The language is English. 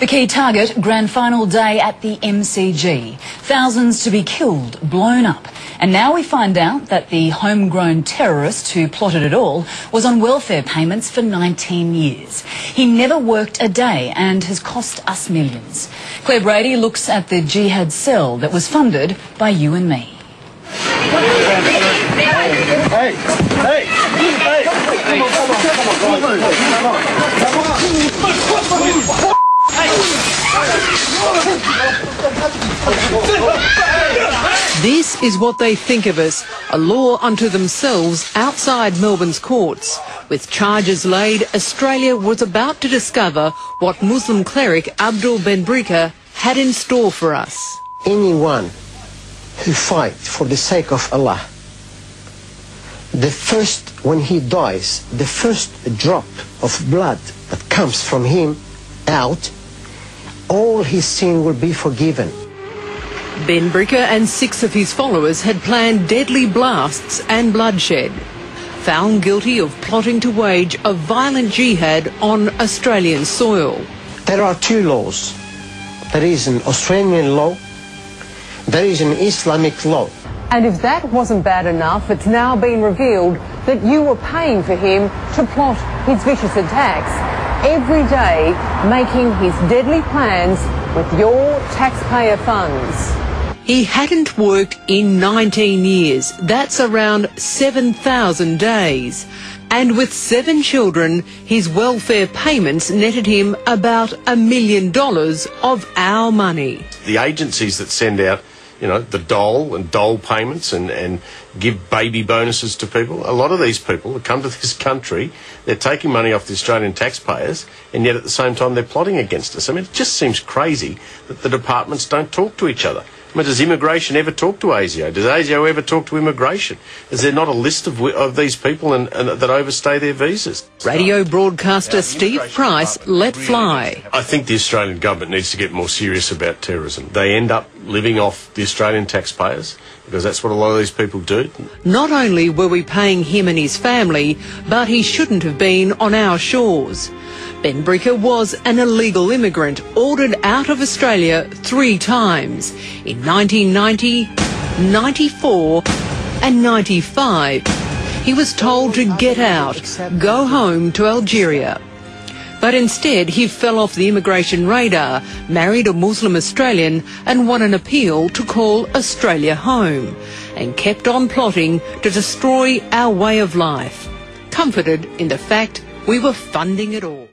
The key target, grand final day at the MCG. Thousands to be killed, blown up. And now we find out that the homegrown terrorist who plotted it all was on welfare payments for 19 years. He never worked a day and has cost us millions. Claire Brady looks at the jihad cell that was funded by you and me. This is what they think of us, a law unto themselves outside Melbourne's courts. With charges laid, Australia was about to discover what Muslim cleric Abdul Benbrika had in store for us. Anyone who fights for the sake of Allah, when he dies, the first drop of blood that comes from him out, all his sin will be forgiven. Benbrika and 6 of his followers had planned deadly blasts and bloodshed. Found guilty of plotting to wage a violent jihad on Australian soil. There are 2 laws. There is an Australian law, there is an Islamic law. And if that wasn't bad enough, it's now been revealed that you were paying for him to plot his vicious attacks, every day making his deadly plans with your taxpayer funds. He hadn't worked in 19 years. That's around 7,000 days. And with 7 children, his welfare payments netted him about $1 million of our money. The agencies that send out, the dole payments and give baby bonuses to people, a lot of these people that come to this country, they're taking money off the Australian taxpayers, and yet at the same time they're plotting against us. I mean, it just seems crazy that the departments don't talk to each other. I mean, does immigration ever talk to ASIO? Does ASIO ever talk to immigration? Is there not a list of these people and that overstay their visas? Radio broadcaster Steve Price let fly. I think the Australian government needs to get more serious about terrorism. They end up living off the Australian taxpayers because that's what a lot of these people do. Not only were we paying him and his family, but he shouldn't have been on our shores. Benbrika was an illegal immigrant ordered out of Australia 3 times, in 1990, 94 and 95. He was told to get out, go home to Algeria. But instead he fell off the immigration radar, married a Muslim Australian and won an appeal to call Australia home, and kept on plotting to destroy our way of life, comforted in the fact we were funding it all.